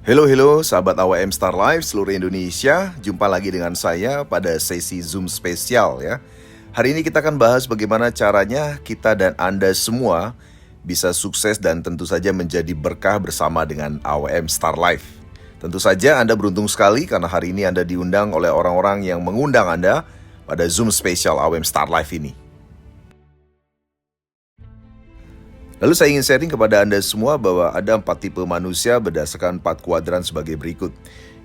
Halo sahabat AWM Star Life seluruh Indonesia. Jumpa lagi dengan saya pada sesi Zoom spesial ya. Hari ini kita akan bahas bagaimana caranya kita dan Anda semua bisa sukses dan tentu saja menjadi berkah bersama dengan AWM Star Life. Tentu saja Anda beruntung sekali karena hari ini Anda diundang oleh orang-orang yang mengundang Anda pada Zoom spesial AWM Star Life ini. Lalu saya ingin sharing kepada Anda semua bahwa ada 4 tipe manusia berdasarkan 4 kuadran sebagai berikut.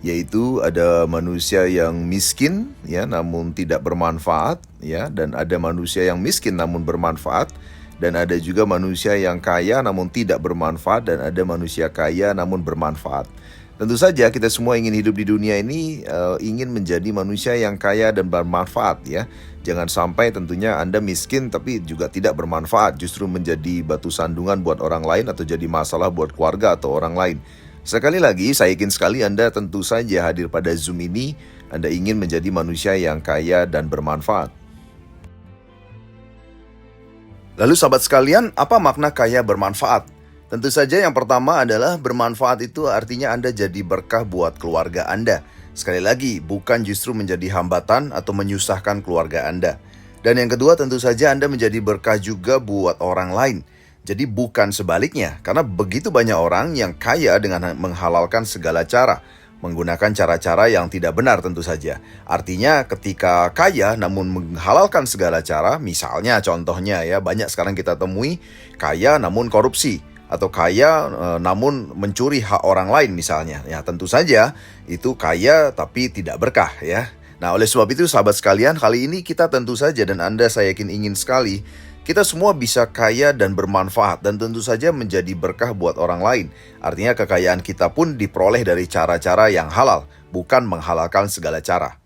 Yaitu ada manusia yang miskin ya namun tidak bermanfaat ya, dan ada manusia yang miskin namun bermanfaat, dan ada juga manusia yang kaya namun tidak bermanfaat, dan ada manusia kaya namun bermanfaat. Tentu saja kita semua ingin hidup di dunia ini ingin menjadi manusia yang kaya dan bermanfaat ya. Jangan sampai tentunya Anda miskin tapi juga tidak bermanfaat, justru menjadi batu sandungan buat orang lain atau jadi masalah buat keluarga atau orang lain. Sekali lagi, saya yakin sekali Anda tentu saja hadir pada Zoom ini, Anda ingin menjadi manusia yang kaya dan bermanfaat. Lalu sahabat sekalian, apa makna kaya bermanfaat? Tentu saja yang pertama adalah bermanfaat itu artinya Anda jadi berkah buat keluarga Anda. Sekali lagi, bukan justru menjadi hambatan atau menyusahkan keluarga Anda. Dan yang kedua tentu saja Anda menjadi berkah juga buat orang lain. Jadi bukan sebaliknya, karena begitu banyak orang yang kaya dengan menghalalkan segala cara, menggunakan cara-cara yang tidak benar tentu saja. Artinya ketika kaya namun menghalalkan segala cara, misalnya contohnya ya, banyak sekarang kita temui kaya namun korupsi, atau kaya namun mencuri hak orang lain misalnya. Ya tentu saja itu kaya tapi tidak berkah ya. Nah oleh sebab itu sahabat sekalian, kali ini kita tentu saja dan Anda saya yakin ingin sekali kita semua bisa kaya dan bermanfaat dan tentu saja menjadi berkah buat orang lain. Artinya kekayaan kita pun diperoleh dari cara-cara yang halal, bukan menghalalkan segala cara.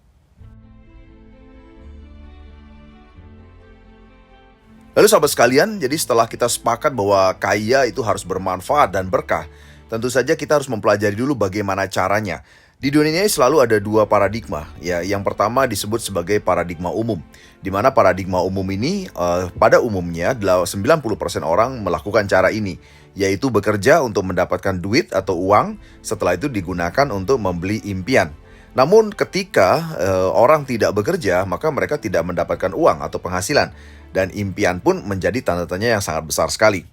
Lalu sahabat sekalian, jadi setelah kita sepakat bahwa kaya itu harus bermanfaat dan berkah, tentu saja kita harus mempelajari dulu bagaimana caranya. Di dunia ini selalu ada 2 paradigma. Ya, yang pertama disebut sebagai paradigma umum, di mana paradigma umum ini pada umumnya 90% orang melakukan cara ini, yaitu bekerja untuk mendapatkan duit atau uang, setelah itu digunakan untuk membeli impian. Namun ketika orang tidak bekerja, maka mereka tidak mendapatkan uang atau penghasilan, dan impian pun menjadi tanda tanya yang sangat besar sekali.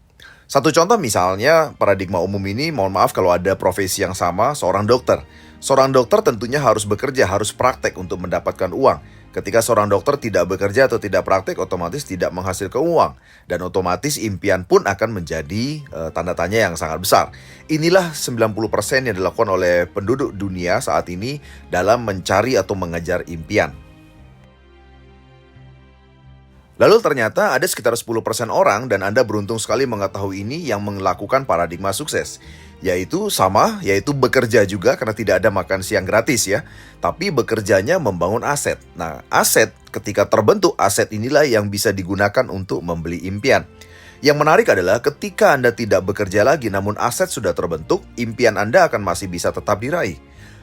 Satu contoh misalnya paradigma umum ini, mohon maaf kalau ada profesi yang sama, seorang dokter. Seorang dokter tentunya harus bekerja, harus praktek untuk mendapatkan uang. Ketika seorang dokter tidak bekerja atau tidak praktek, otomatis tidak menghasilkan uang. Dan otomatis impian pun akan menjadi tanda tanya yang sangat besar. Inilah 90% yang dilakukan oleh penduduk dunia saat ini dalam mencari atau mengejar impian. Lalu ternyata ada sekitar 10% orang, dan Anda beruntung sekali mengetahui ini, yang melakukan paradigma sukses. Yaitu bekerja juga karena tidak ada makan siang gratis ya. Tapi bekerjanya membangun aset. Nah, aset ketika terbentuk, aset inilah yang bisa digunakan untuk membeli impian. Yang menarik adalah ketika Anda tidak bekerja lagi namun aset sudah terbentuk, impian Anda akan masih bisa tetap diraih.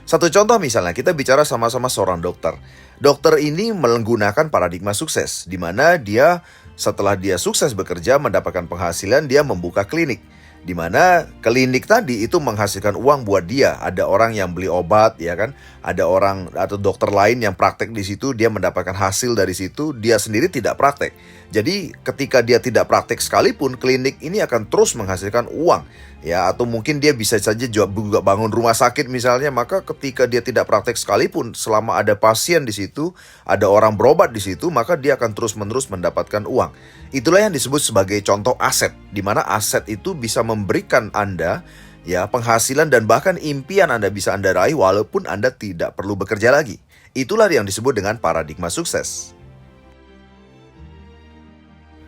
Satu contoh misalnya, kita bicara sama-sama seorang dokter. Dokter ini menggunakan paradigma sukses, di mana dia setelah dia sukses bekerja mendapatkan penghasilan, dia membuka klinik. Di mana klinik tadi itu menghasilkan uang buat dia. Ada orang yang beli obat, ya kan? Ada orang atau dokter lain yang praktek di situ, dia mendapatkan hasil dari situ, dia sendiri tidak praktek. Jadi ketika dia tidak praktek sekalipun, klinik ini akan terus menghasilkan uang. Ya, atau mungkin dia bisa saja juga bangun rumah sakit misalnya, maka ketika dia tidak praktek sekalipun, selama ada pasien di situ, ada orang berobat di situ, maka dia akan terus-menerus mendapatkan uang. Itulah yang disebut sebagai contoh aset, di mana aset itu bisa memberikan Anda ya penghasilan dan bahkan impian Anda bisa Anda raih walaupun Anda tidak perlu bekerja lagi. Itulah yang disebut dengan paradigma sukses.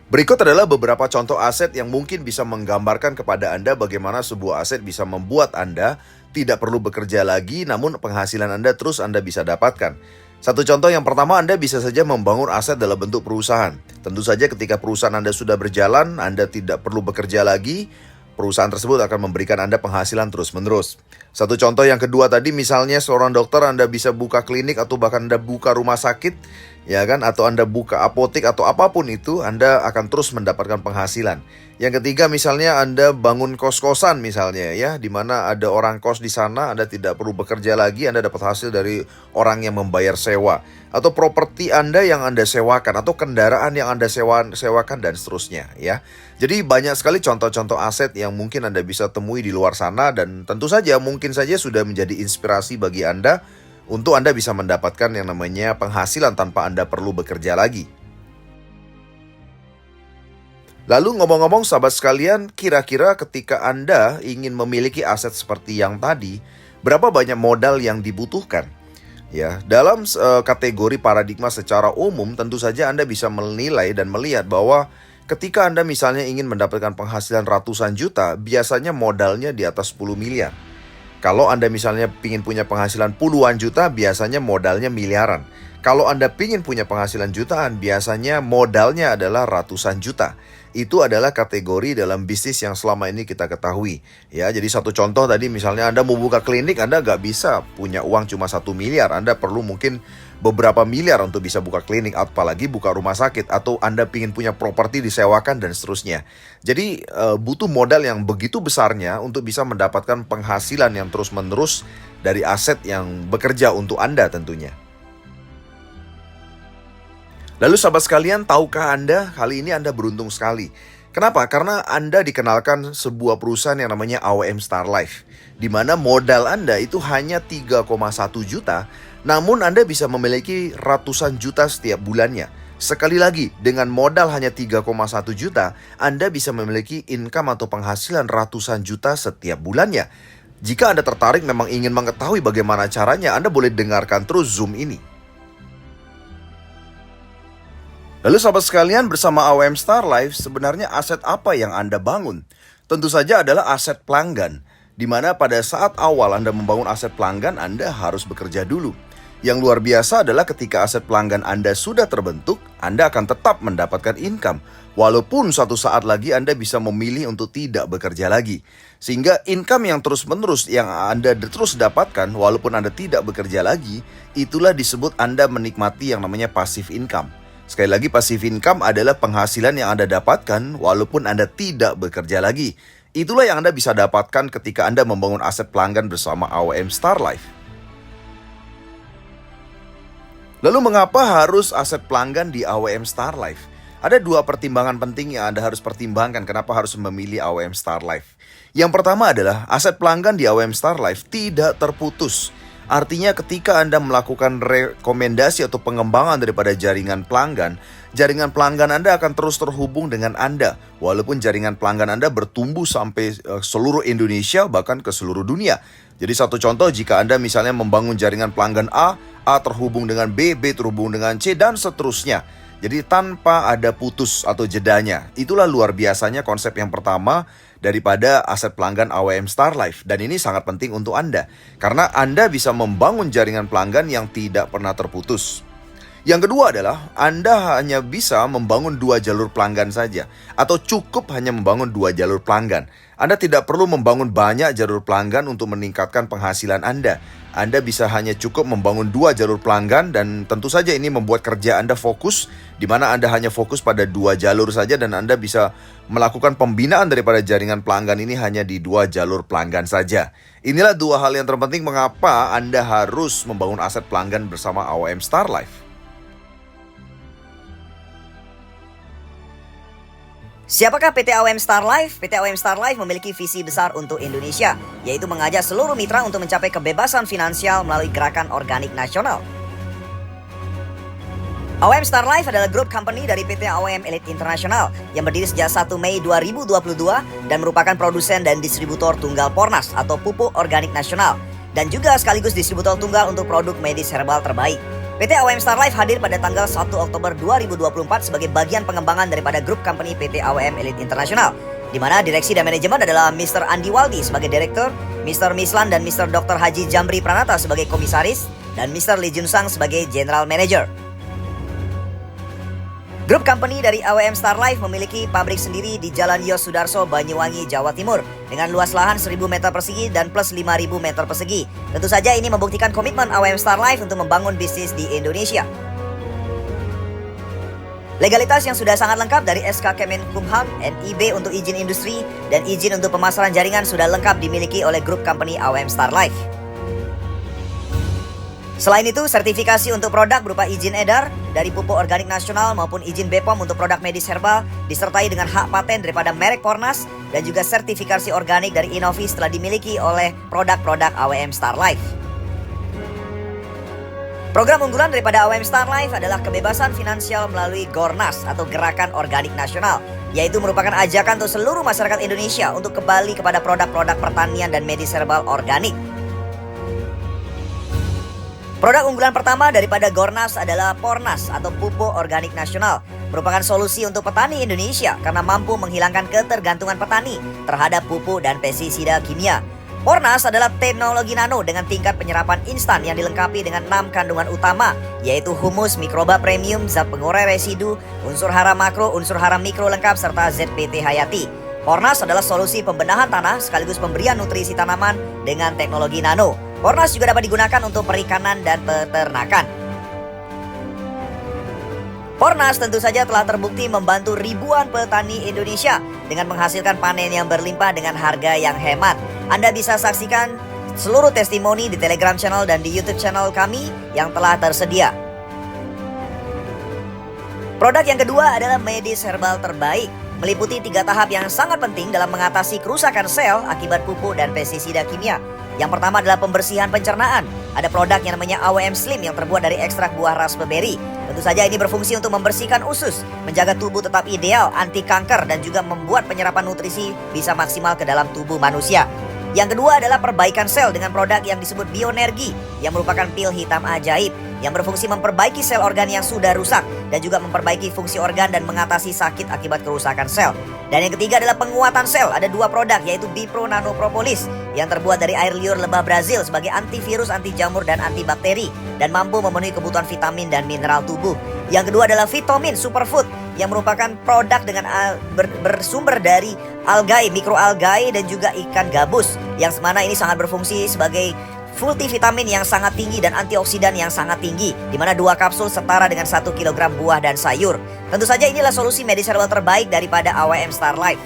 Berikut adalah beberapa contoh aset yang mungkin bisa menggambarkan kepada Anda bagaimana sebuah aset bisa membuat Anda tidak perlu bekerja lagi, namun penghasilan Anda terus Anda bisa dapatkan. Satu contoh yang pertama, Anda bisa saja membangun aset dalam bentuk perusahaan. Tentu saja ketika perusahaan Anda sudah berjalan, Anda tidak perlu bekerja lagi, perusahaan tersebut akan memberikan Anda penghasilan terus-menerus. Satu contoh yang kedua tadi, misalnya seorang dokter, Anda bisa buka klinik atau bahkan Anda buka rumah sakit, ya kan? Atau Anda buka apotek atau apapun itu, Anda akan terus mendapatkan penghasilan. Yang ketiga, misalnya Anda bangun kos-kosan misalnya ya, di mana ada orang kos di sana, Anda tidak perlu bekerja lagi, Anda dapat hasil dari orang yang membayar sewa. Atau properti Anda yang Anda sewakan, atau kendaraan yang Anda sewakan dan seterusnya ya. Jadi banyak sekali contoh-contoh aset yang mungkin Anda bisa temui di luar sana, dan tentu saja mungkin saja sudah menjadi inspirasi bagi Anda untuk Anda bisa mendapatkan yang namanya penghasilan tanpa Anda perlu bekerja lagi. Lalu ngomong-ngomong sahabat sekalian, kira-kira ketika Anda ingin memiliki aset seperti yang tadi, berapa banyak modal yang dibutuhkan? Ya, dalam kategori paradigma secara umum, tentu saja Anda bisa menilai dan melihat bahwa ketika Anda misalnya ingin mendapatkan penghasilan ratusan juta, biasanya modalnya di atas 10 miliar. Kalau Anda misalnya ingin punya penghasilan puluhan juta, biasanya modalnya miliaran. Kalau Anda ingin punya penghasilan jutaan, biasanya modalnya adalah ratusan juta. Itu adalah kategori dalam bisnis yang selama ini kita ketahui. Ya, jadi satu contoh tadi, misalnya Anda mau buka klinik, Anda nggak bisa punya uang cuma 1 miliar. Anda perlu mungkin beberapa miliar untuk bisa buka klinik, apalagi buka rumah sakit, atau Anda ingin punya properti disewakan dan seterusnya. Jadi butuh modal yang begitu besarnya untuk bisa mendapatkan penghasilan yang terus-menerus dari aset yang bekerja untuk Anda tentunya. Lalu sahabat sekalian, tahukah Anda, kali ini Anda beruntung sekali. Kenapa? Karena Anda dikenalkan sebuah perusahaan yang namanya AOM Star Life, di mana modal Anda itu hanya 3,1 juta, namun Anda bisa memiliki ratusan juta setiap bulannya. Sekali lagi, dengan modal hanya 3,1 juta, Anda bisa memiliki income atau penghasilan ratusan juta setiap bulannya. Jika Anda tertarik memang ingin mengetahui bagaimana caranya, Anda boleh dengarkan terus Zoom ini. Lalu sahabat sekalian, bersama AOM Star Life, sebenarnya aset apa yang Anda bangun? Tentu saja adalah aset pelanggan, di mana pada saat awal Anda membangun aset pelanggan, Anda harus bekerja dulu. Yang luar biasa adalah ketika aset pelanggan Anda sudah terbentuk, Anda akan tetap mendapatkan income. Walaupun suatu saat lagi Anda bisa memilih untuk tidak bekerja lagi. Sehingga income yang terus-menerus yang Anda terus dapatkan walaupun Anda tidak bekerja lagi, itulah disebut Anda menikmati yang namanya passive income. Sekali lagi, passive income adalah penghasilan yang Anda dapatkan walaupun Anda tidak bekerja lagi. Itulah yang Anda bisa dapatkan ketika Anda membangun aset pelanggan bersama AOM Star Life. Lalu mengapa harus aset pelanggan di AOM Star Life? Ada dua pertimbangan penting yang Anda harus pertimbangkan kenapa harus memilih AOM Star Life. Yang pertama adalah aset pelanggan di AOM Star Life tidak terputus. Artinya ketika Anda melakukan rekomendasi atau pengembangan daripada jaringan pelanggan Anda akan terus terhubung dengan Anda. Walaupun jaringan pelanggan Anda bertumbuh sampai seluruh Indonesia, bahkan ke seluruh dunia. Jadi satu contoh, jika Anda misalnya membangun jaringan pelanggan A terhubung dengan B terhubung dengan C, dan seterusnya. Jadi tanpa ada putus atau jedanya. Itulah luar biasanya konsep yang pertama daripada aset pelanggan AOM Star Life. Dan ini sangat penting untuk Anda, karena Anda bisa membangun jaringan pelanggan yang tidak pernah terputus. Yang kedua adalah Anda hanya bisa membangun 2 jalur pelanggan saja, atau cukup hanya membangun 2 jalur pelanggan. Anda tidak perlu membangun banyak jalur pelanggan untuk meningkatkan penghasilan Anda. Anda bisa hanya cukup membangun 2 jalur pelanggan, dan tentu saja ini membuat kerja Anda fokus, di mana Anda hanya fokus pada 2 jalur saja, dan Anda bisa melakukan pembinaan daripada jaringan pelanggan ini hanya di 2 jalur pelanggan saja. Inilah 2 hal yang terpenting mengapa Anda harus membangun aset pelanggan bersama AOM Star Life. Siapakah PT AOM Star Life? PT AOM Star Life memiliki visi besar untuk Indonesia, yaitu mengajak seluruh mitra untuk mencapai kebebasan finansial melalui gerakan organik nasional. AOM Star Life adalah grup company dari PT AOM Elite International yang berdiri sejak 1 Mei 2022 dan merupakan produsen dan distributor tunggal Pornas atau pupuk organik nasional, dan juga sekaligus distributor tunggal untuk produk medis herbal terbaik. PT AOM Star Life hadir pada tanggal 1 Oktober 2024 sebagai bagian pengembangan daripada grup company PT AOM Elite International, di mana direksi dan manajemen adalah Mr. Andi Waldi sebagai direktur, Mr. Mislan dan Mr. Dr. Haji Jamri Pranata sebagai komisaris, dan Mr. Lee Jun Sang sebagai general manager. Grup company dari AOM Star Life memiliki pabrik sendiri di Jalan Yos Sudarso, Banyuwangi, Jawa Timur dengan luas lahan 1.000 meter persegi dan plus 5.000 meter persegi. Tentu saja ini membuktikan komitmen AOM Star Life untuk membangun bisnis di Indonesia. Legalitas yang sudah sangat lengkap dari SK Kemenkumham, NIB untuk izin industri, dan izin untuk pemasaran jaringan sudah lengkap dimiliki oleh grup company AOM Star Life. Selain itu, sertifikasi untuk produk berupa izin edar dari Pupuk Organik Nasional maupun izin BPOM untuk produk medis herbal disertai dengan hak paten daripada merek Pornas dan juga sertifikasi organik dari Innovis telah dimiliki oleh produk-produk AOM Star Life. Program unggulan daripada AOM Star Life adalah kebebasan finansial melalui Gornas atau Gerakan Organik Nasional, yaitu merupakan ajakan untuk seluruh masyarakat Indonesia untuk kembali kepada produk-produk pertanian dan medis herbal organik. Produk unggulan pertama daripada Gornas adalah Pornas atau Pupuk Organik Nasional, merupakan solusi untuk petani Indonesia karena mampu menghilangkan ketergantungan petani terhadap pupuk dan pestisida kimia. Pornas adalah teknologi nano dengan tingkat penyerapan instan yang dilengkapi dengan 6 kandungan utama, yaitu humus, mikroba premium, zat pengurai residu, unsur hara makro, unsur hara mikro lengkap, serta ZPT hayati. Pornas adalah solusi pembenahan tanah sekaligus pemberian nutrisi tanaman dengan teknologi nano. Pornas juga dapat digunakan untuk perikanan dan peternakan. Pornas tentu saja telah terbukti membantu ribuan petani Indonesia dengan menghasilkan panen yang berlimpah dengan harga yang hemat. Anda bisa saksikan seluruh testimoni di Telegram channel dan di YouTube channel kami yang telah tersedia. Produk yang kedua adalah medis herbal terbaik, meliputi 3 tahap yang sangat penting dalam mengatasi kerusakan sel akibat pupuk dan pestisida kimia. Yang pertama adalah pembersihan pencernaan. Ada produk yang namanya AOM Slim yang terbuat dari ekstrak buah raspberry. Tentu saja ini berfungsi untuk membersihkan usus, menjaga tubuh tetap ideal, anti kanker, dan juga membuat penyerapan nutrisi bisa maksimal ke dalam tubuh manusia. Yang kedua adalah perbaikan sel dengan produk yang disebut Bioenergi, yang merupakan pil hitam ajaib yang berfungsi memperbaiki sel organ yang sudah rusak dan juga memperbaiki fungsi organ dan mengatasi sakit akibat kerusakan sel. Dan yang ketiga adalah penguatan sel. Ada 2 produk yaitu Bipro Nano Propolis yang terbuat dari air liur lebah Brazil sebagai antivirus, anti jamur, dan antibakteri dan mampu memenuhi kebutuhan vitamin dan mineral tubuh. Yang kedua adalah Vitamin Superfood yang merupakan produk dengan bersumber dari algae, mikroalgae, dan juga ikan gabus, yang mana ini sangat berfungsi sebagai multivitamin yang sangat tinggi dan antioksidan yang sangat tinggi, di mana 2 kapsul setara dengan 1 kg buah dan sayur. Tentu saja inilah solusi medis herbal terbaik daripada AOM Star Life.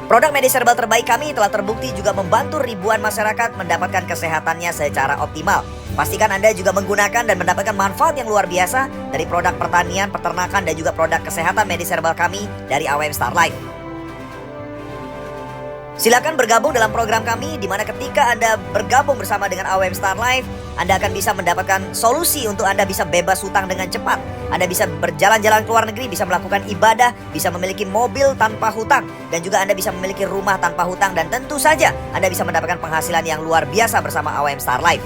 Produk medis herbal terbaik kami telah terbukti juga membantu ribuan masyarakat mendapatkan kesehatannya secara optimal. Pastikan Anda juga menggunakan dan mendapatkan manfaat yang luar biasa dari produk pertanian, peternakan, dan juga produk kesehatan medis herbal kami dari AOM Star Life. Silakan bergabung dalam program kami, di mana ketika Anda bergabung bersama dengan AOM Star Life, Anda akan bisa mendapatkan solusi untuk Anda bisa bebas hutang dengan cepat. Anda bisa berjalan-jalan ke luar negeri, bisa melakukan ibadah, bisa memiliki mobil tanpa hutang, dan juga Anda bisa memiliki rumah tanpa hutang, dan tentu saja Anda bisa mendapatkan penghasilan yang luar biasa bersama AOM Star Life.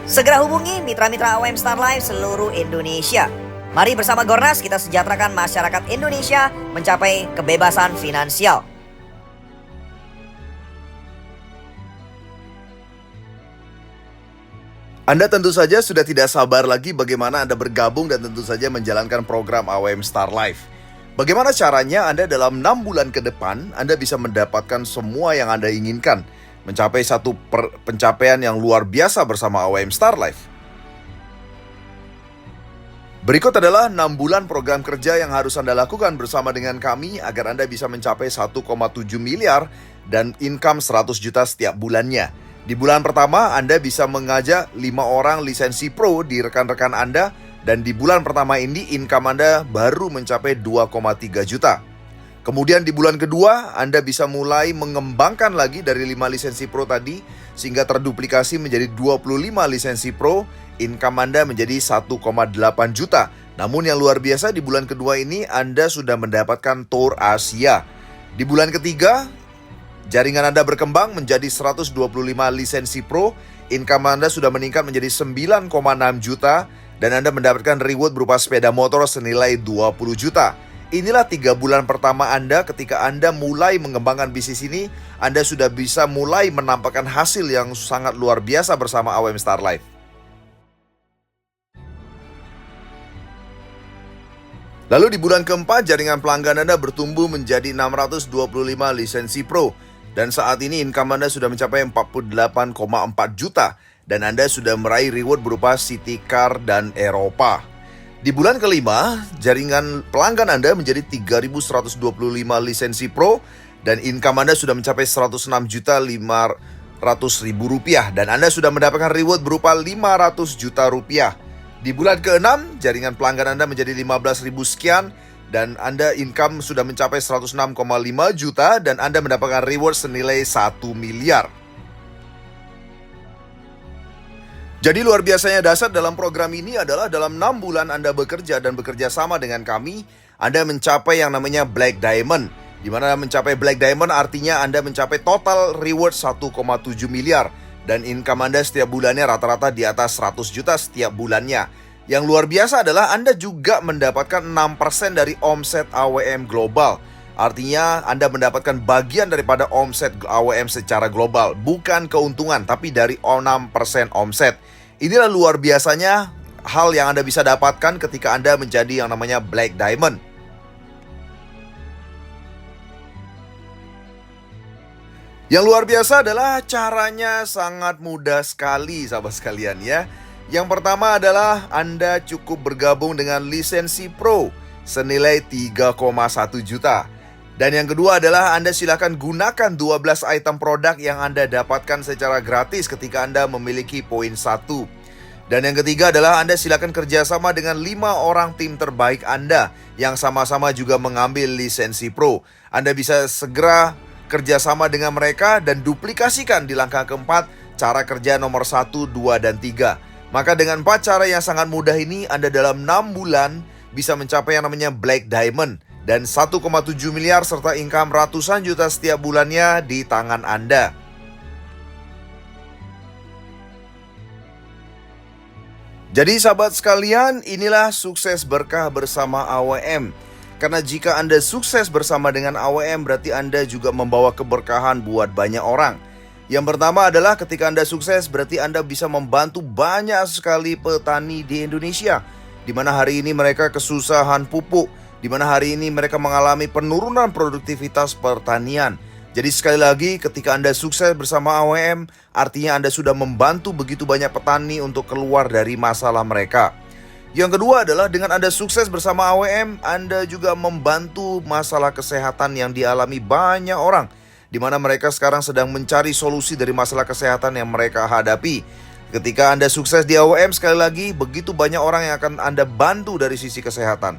Segera hubungi mitra-mitra AOM Star Life seluruh Indonesia. Mari bersama Gornas kita sejahterakan masyarakat Indonesia mencapai kebebasan finansial. Anda tentu saja sudah tidak sabar lagi bagaimana Anda bergabung dan tentu saja menjalankan program AOM Star Life. Bagaimana caranya Anda dalam 6 bulan ke depan Anda bisa mendapatkan semua yang Anda inginkan, mencapai satu pencapaian yang luar biasa bersama AOM Star Life. Berikut adalah 6 bulan program kerja yang harus Anda lakukan bersama dengan kami agar Anda bisa mencapai 1,7 miliar dan income 100 juta setiap bulannya. Di bulan pertama, Anda bisa mengajak 5 orang lisensi pro di rekan-rekan Anda, dan di bulan pertama ini income Anda baru mencapai 2,3 juta. Kemudian di bulan kedua, Anda bisa mulai mengembangkan lagi dari 5 lisensi pro tadi, sehingga terduplikasi menjadi 25 lisensi pro, income Anda menjadi 1,8 juta. Namun yang luar biasa di bulan kedua ini Anda sudah mendapatkan tour Asia. Di bulan ketiga, jaringan Anda berkembang menjadi 125 lisensi pro, income Anda sudah meningkat menjadi 9,6 juta, dan Anda mendapatkan reward berupa sepeda motor senilai 20 juta. Inilah 3 bulan pertama Anda ketika Anda mulai mengembangkan bisnis ini. Anda sudah bisa mulai menampakkan hasil yang sangat luar biasa bersama AOM Star Life. Lalu di bulan keempat, jaringan pelanggan Anda bertumbuh menjadi 625 lisensi pro. Dan saat ini income Anda sudah mencapai 48,4 juta. Dan Anda sudah meraih reward berupa City Car dan Eropa. Di bulan kelima, jaringan pelanggan Anda menjadi 3.125 lisensi Pro dan income Anda sudah mencapai 106.500.000 rupiah dan Anda sudah mendapatkan reward berupa 500 juta rupiah. Di bulan ke-6, jaringan pelanggan Anda menjadi 15.000 sekian dan Anda income sudah mencapai 106,5 juta dan Anda mendapatkan reward senilai 1 miliar. Jadi luar biasanya dasar dalam program ini adalah dalam 6 bulan Anda bekerja dan bekerja sama dengan kami, Anda mencapai yang namanya Black Diamond. Di mana mencapai Black Diamond artinya Anda mencapai total reward 1,7 miliar. Dan income Anda setiap bulannya rata-rata di atas 100 juta setiap bulannya. Yang luar biasa adalah Anda juga mendapatkan 6% dari omset AWM global. Artinya Anda mendapatkan bagian daripada omset AWM secara global. Bukan keuntungan, tapi dari 6% omset. Inilah luar biasanya hal yang Anda bisa dapatkan ketika Anda menjadi yang namanya Black Diamond. Yang luar biasa adalah caranya sangat mudah sekali sahabat sekalian ya. Yang pertama adalah Anda cukup bergabung dengan lisensi Pro senilai 3,1 juta. Dan yang kedua adalah Anda silakan gunakan 12 item produk yang Anda dapatkan secara gratis ketika Anda memiliki poin 1. Dan yang ketiga adalah Anda silakan kerjasama dengan 5 orang tim terbaik Anda yang sama-sama juga mengambil lisensi Pro. Anda bisa segera kerjasama dengan mereka dan duplikasikan di langkah keempat cara kerja nomor 1, 2, dan 3. Maka dengan 4 cara yang sangat mudah ini Anda dalam 6 bulan bisa mencapai yang namanya Black Diamond dan 1,7 miliar serta income ratusan juta setiap bulannya di tangan Anda. Jadi sahabat sekalian, inilah sukses berkah bersama AWM. Karena jika Anda sukses bersama dengan AWM, berarti Anda juga membawa keberkahan buat banyak orang. Yang pertama adalah ketika Anda sukses, berarti Anda bisa membantu banyak sekali petani di Indonesia. Di mana hari ini mereka kesusahan pupuk, di mana hari ini mereka mengalami penurunan produktivitas pertanian. Jadi sekali lagi, ketika Anda sukses bersama AWM, artinya Anda sudah membantu begitu banyak petani untuk keluar dari masalah mereka. Yang kedua adalah dengan Anda sukses bersama AWM, Anda juga membantu masalah kesehatan yang dialami banyak orang, di mana mereka sekarang sedang mencari solusi dari masalah kesehatan yang mereka hadapi. Ketika Anda sukses di AWM, sekali lagi, begitu banyak orang yang akan Anda bantu dari sisi kesehatan.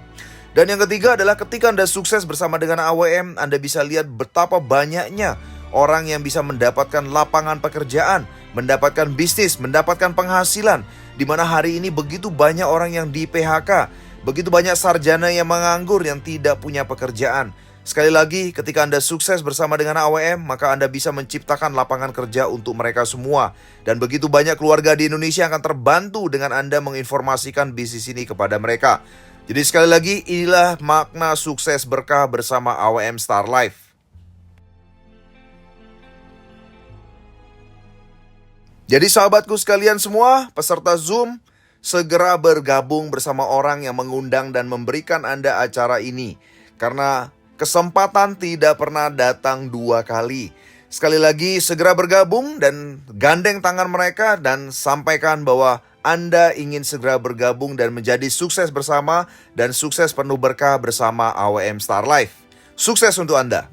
Dan yang ketiga adalah ketika Anda sukses bersama dengan AWM, Anda bisa lihat betapa banyaknya orang yang bisa mendapatkan lapangan pekerjaan, mendapatkan bisnis, mendapatkan penghasilan. Di mana hari ini begitu banyak orang yang di PHK, begitu banyak sarjana yang menganggur yang tidak punya pekerjaan. Sekali lagi, ketika Anda sukses bersama dengan AWM, maka Anda bisa menciptakan lapangan kerja untuk mereka semua. Dan begitu banyak keluarga di Indonesia yang akan terbantu dengan Anda menginformasikan bisnis ini kepada mereka. Jadi sekali lagi, inilah makna sukses berkah bersama AWM Star Life. Jadi sahabatku sekalian semua, peserta Zoom, segera bergabung bersama orang yang mengundang dan memberikan Anda acara ini. Karena kesempatan tidak pernah datang 2 kali. Sekali lagi, segera bergabung dan gandeng tangan mereka dan sampaikan bahwa Anda ingin segera bergabung dan menjadi sukses bersama dan sukses penuh berkah bersama AWM Star Life. Sukses untuk Anda.